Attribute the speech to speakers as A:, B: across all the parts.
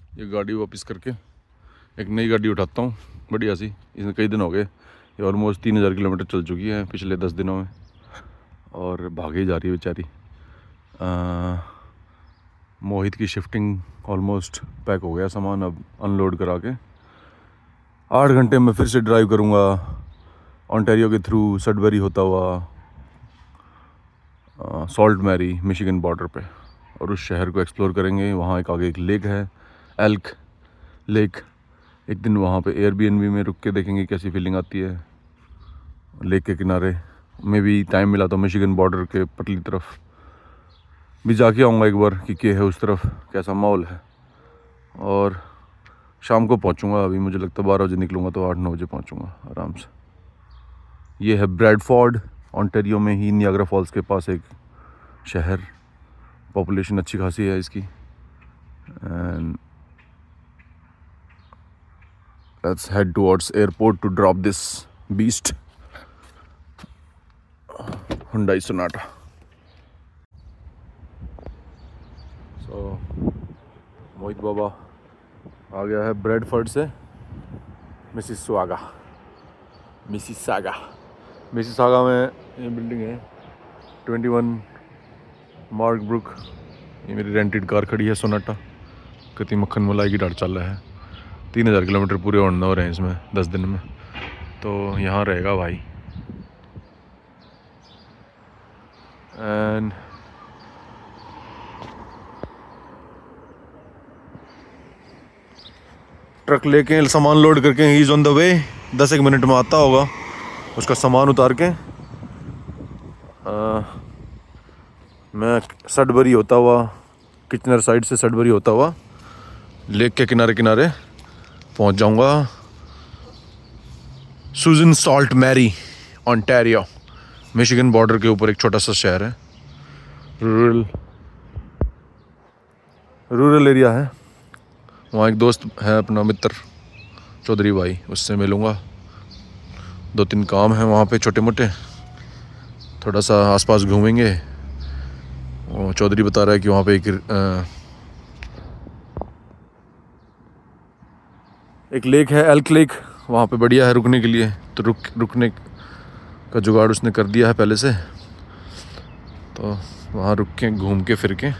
A: ये गाड़ी वापस करके एक नई गाड़ी उठाता हूँ बढ़िया सी। इसमें कई दिन हो गए, ये ऑलमोस्ट 3000 किलोमीटर चल चुकी है पिछले 10 दिनों में और भागे ही जा रही है बेचारी। मोहित की शिफ्टिंग ऑलमोस्ट पैक हो गया सामान, अब अनलोड करा के 8 घंटे में फिर से ड्राइव करूँगा ओंटारियो के थ्रू सडबरी होता हुआ सॉल्ट मैरी मिशिगन बॉर्डर पे, और उस शहर को एक्सप्लोर करेंगे। वहाँ एक आगे एक लेक है, एल्क लेक। एक दिन वहाँ पे एयरबीएनबी में रुक के देखेंगे कैसी फीलिंग आती है लेक के किनारे। में भी टाइम मिला तो मिशिगन बॉर्डर के पटली तरफ भी जाके आऊँगा एक बार कि क्या है उस तरफ, कैसा माहौल है। और शाम को पहुँचूँगा, अभी मुझे लगता है 12 बजे निकलूँगा तो 8-9 बजे पहुँचूँगा आराम से। ये है ब्रैडफोर्ड, ओंटारियो में ही नियाग्रा फॉल्स के पास एक शहर। पॉपुलेशन अच्छी खासी है इसकी। And let's head towards airport to drop this beast Hyundai Sonata. So Mohit बाबा आ गया है ब्रैडफोर्ड से मिसिसागा में। ये बिल्डिंग है 21 मार्क ब्रुक। ये मेरी रेंटेड कार खड़ी है सोनाटा। कितनी मक्खन मलाई की डाट चल रहा है। 3000 किलोमीटर पूरे होने हो रहे हैं इसमें 10 दिन में, तो यहाँ रहेगा भाई। एंड ट्रक लेके सामान लोड करके he is on the way. 10-1 minute में आता होगा। उसका सामान उतार के मैं सडबरी होता हुआ, किचनर साइड से सडबरी होता हुआ लेक के किनारे किनारे पहुंच जाऊंगा सुजन Sault Marie Ontario. Michigan border के ऊपर एक छोटा सा शहर है, रूरल एरिया है। वहाँ एक दोस्त है अपना मित्र चौधरी भाई, उससे मिलूँगा। 2-3 काम हैं वहाँ पे छोटे मोटे, थोड़ा सा आसपास घूमेंगे। वो चौधरी बता रहा है कि वहाँ पे एक लेक है, एल्क लेक। वहाँ पे बढ़िया है रुकने के लिए, तो रुकने का जुगाड़ उसने कर दिया है पहले से। तो वहाँ रुक के घूम के फिर के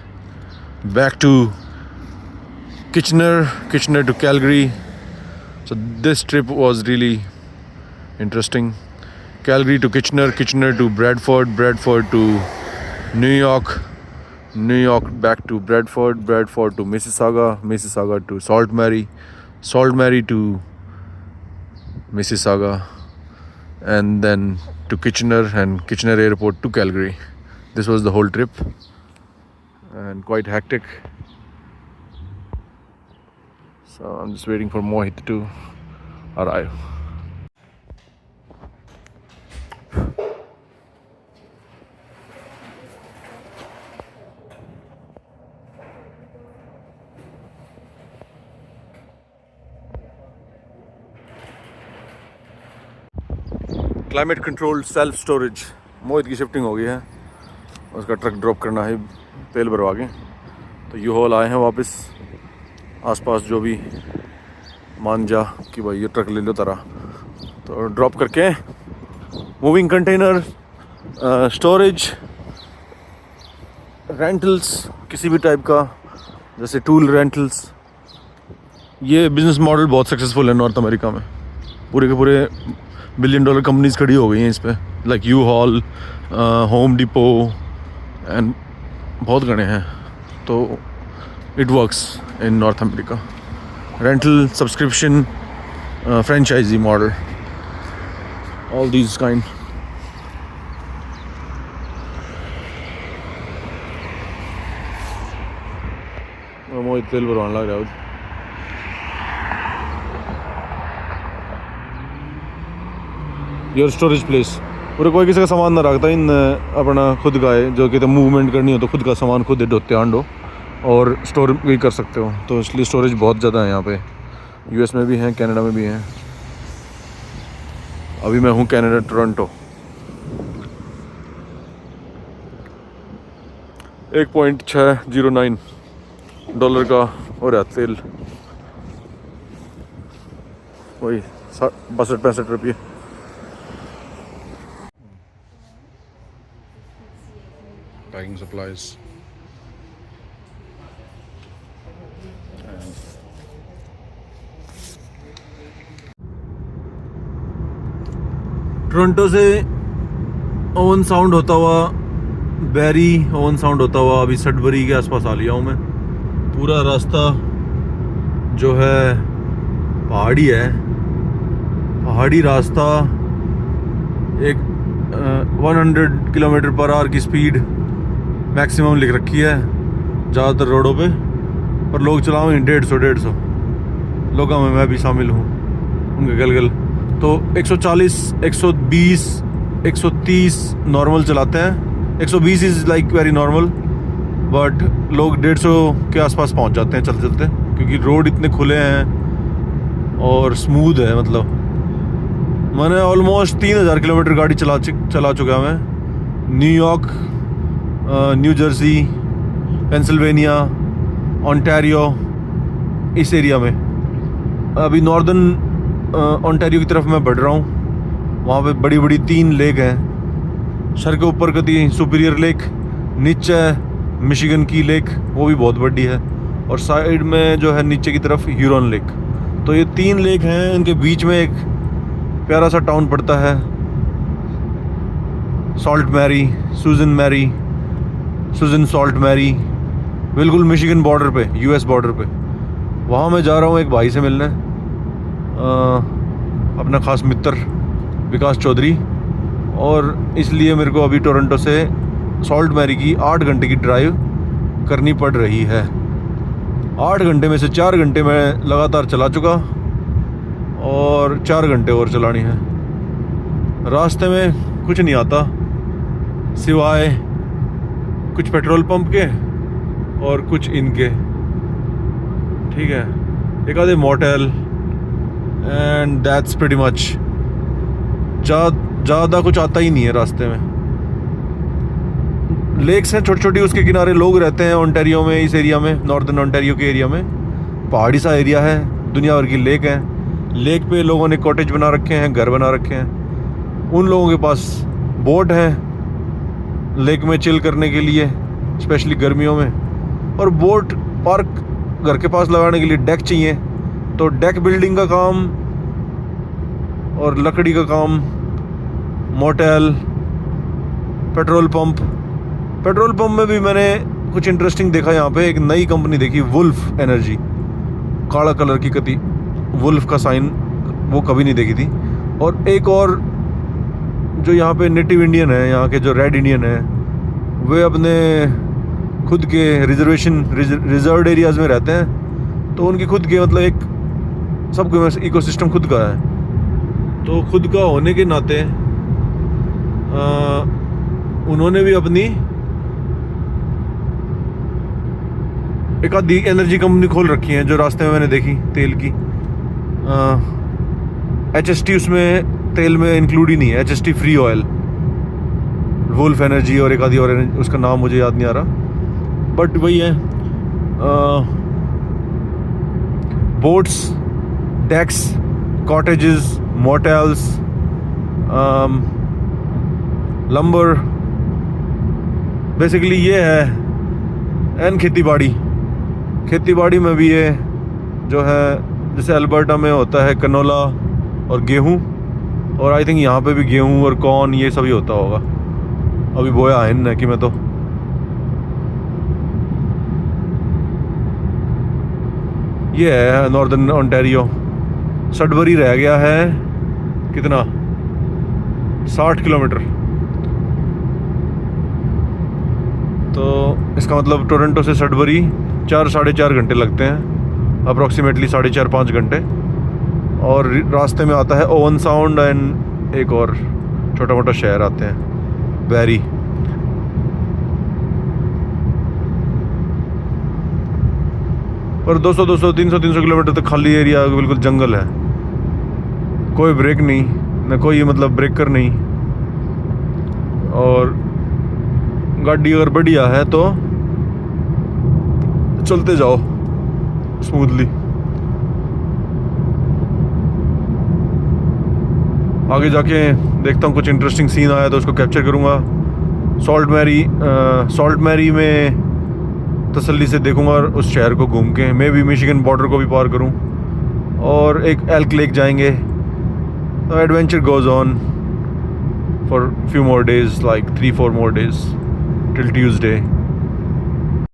A: back to Kitchener to Calgary. So this trip was really interesting. Calgary to Kitchener to Bradford to New York back to Bradford to Mississauga to Sault Marie to Mississauga, and then to Kitchener airport to Calgary. This was the whole trip and quite hectic. So I'm just waiting for Mohit to arrive. Climate controlled self storage. Mohit की shifting हो गई है, उसका truck drop करना है तेल भरवा के। तो यू हॉल आए हैं वापस। आसपास जो भी मान जा कि भाई ये ट्रक ले लो तारा, तो ड्रॉप करके मूविंग कंटेनर, स्टोरेज, रेंटल्स किसी भी टाइप का, जैसे टूल रेंटल्स। ये बिज़नेस मॉडल बहुत सक्सेसफुल है नॉर्थ अमेरिका में। पूरे के पूरे $1 बिलियन कंपनीज खड़ी हो गई हैं इस पर, like U-Haul, Home Depot and बहुत गणे हैं। तो it works in North America. Rental, subscription, franchisee model, all these kind. Mohit तेल भरवाने लग रहा है। योर स्टोरेज प्लेस पूरे कोई किसी का सामान ना रखता, इन अपना खुद का है। जो कहते मूवमेंट करनी हो तो खुद का सामान खुद ढोते आंडो और स्टोर भी कर सकते हो। तो इसलिए स्टोरेज बहुत ज़्यादा है यहाँ पे। यूएस में भी हैं, कनाडा में भी हैं। अभी मैं हूँ कनाडा, टोरंटो। 1.609 डॉलर का हो रहा तेल वही 62-65 रुपये। पैकिंग सप्लाइज टोरंटो से ओवन साउंड होता हुआ बैरी, ओवन साउंड होता हुआ अभी सडबरी के आसपास आ लिया हूँ मैं। पूरा रास्ता जो है पहाड़ी है, पहाड़ी रास्ता। एक 100 किलोमीटर पर आवर की स्पीड मैक्सिमम लिख रखी है ज़्यादातर रोडों पे, पर लोग चलाओ 150 लोगों में मैं भी शामिल हूँ उनके गलगल। तो 140, 120, 130 नॉर्मल चलाते हैं। 120 is like very normal, but लोग 150 के आसपास पहुंच जाते हैं चलते चलते, क्योंकि रोड इतने खुले हैं और स्मूथ है। मतलब मैंने ऑलमोस्ट 3000 किलोमीटर गाड़ी चला चुका मैं। New York, new Jersey, Pennsylvania, Ontario, इस एरिया में। अभी नॉर्दर्न ओंटारियो की तरफ मैं बढ़ रहा हूँ। वहाँ पे बड़ी बड़ी 3 लेक हैं। सर के ऊपर कभी सुपीरियर लेक, नीचे मिशिगन की लेक, वो भी बहुत बड़ी है, और साइड में जो है नीचे की तरफ ह्यूरॉन लेक। तो ये 3 लेक हैं, इनके बीच में एक प्यारा सा टाउन पड़ता है, सॉल्ट मैरी, सुजन सॉल्ट मैरी, बिल्कुल मिशिगन बॉर्डर पे, यूएस बॉर्डर पे। वहाँ मैं जा रहा हूँ एक भाई से मिलने, अपना ख़ास मित्र विकास चौधरी, और इसलिए मेरे को अभी टोरंटो से सॉल्ट मैरी की 8 घंटे की ड्राइव करनी पड़ रही है। 8 घंटे में से 4 घंटे मैं लगातार चला चुका और 4 घंटे और चलानी है। रास्ते में कुछ नहीं आता सिवाय कुछ पेट्रोल पंप के और कुछ इनके, ठीक है, एक आधे motel, and that's pretty much. ज़्यादा कुछ आता ही नहीं है रास्ते में। लेक्स हैं छोटी छोटी, उसके किनारे लोग रहते हैं ओंटारियो में, इस एरिया में, नॉर्दर्न ओंटारियो के एरिया में। पहाड़ी सा एरिया है, दुनिया भर की लेक है। लेक पे लोगों ने कॉटेज बना रखे हैं, घर बना रखे हैं। उन लोगों के पास बोट है लेक में चिल करने के लिए, स्पेशली गर्मियों में। और बोट पार्क घर के पास लगाने के लिए डेक चाहिए, तो डेक बिल्डिंग का काम और लकड़ी का काम, मोटेल, पेट्रोल पंप में भी मैंने कुछ इंटरेस्टिंग देखा। यहाँ पे एक नई कंपनी देखी, वुल्फ एनर्जी, काला कलर की कति वुल्फ का साइन, वो कभी नहीं देखी थी। और एक और जो यहाँ पे नेटिव इंडियन है, यहाँ के जो रेड इंडियन है, वे अपने खुद के रिजर्व्ड एरियाज़ में रहते हैं, तो उनकी खुद के मतलब एक सबको इकोसिस्टम खुद का है। तो खुद का होने के नाते उन्होंने भी अपनी एक आधी एनर्जी कंपनी खोल रखी है, जो रास्ते में मैंने देखी तेल की। HST उसमें तेल में इंक्लूड ही नहीं है, HST free oil, wolf energy और एक आधी और उसका नाम मुझे याद नहीं आ रहा, बट वही है। बोट्स, डेक्स, कॉटेजेस, मोटेल्स, लंबर, बेसिकली ये है। एंड खेती बाड़ी में भी ये जो है, जैसे अल्बर्टा में होता है कनोला और गेहूँ, और आई थिंक यहाँ पे भी गेहूँ और कॉर्न ये सभी होता होगा। अभी बोया है न कि मैं तो ये है नॉर्दर्न ओंटारियो। सडबरी रह गया है कितना, 60 किलोमीटर। तो इसका मतलब टोरंटो से सडबरी 4-4.5 घंटे लगते हैं, अप्रॉक्सीमेटली 4.5-5 घंटे। और रास्ते में आता है ओवन साउंड एंड एक और छोटा मोटा शहर आते हैं, बैरी। पर 200, 300 किलोमीटर तक खाली एरिया, बिल्कुल जंगल है, कोई ब्रेक नहीं, न कोई मतलब ब्रेकर नहीं। और गाड़ी अगर बढ़िया है तो चलते जाओ स्मूथली। आगे जाके देखता हूँ कुछ इंटरेस्टिंग सीन आया तो उसको कैप्चर करूँगा। सॉल्ट मैरी में तसल्ली से देखूँगा उस शहर को घूम के, मैं भी मिशिगन बॉर्डर को भी पार करूँ और एक एल्क लेक जाएंगे। Adventure goes on for few more days, like 3-4 more days till Tuesday.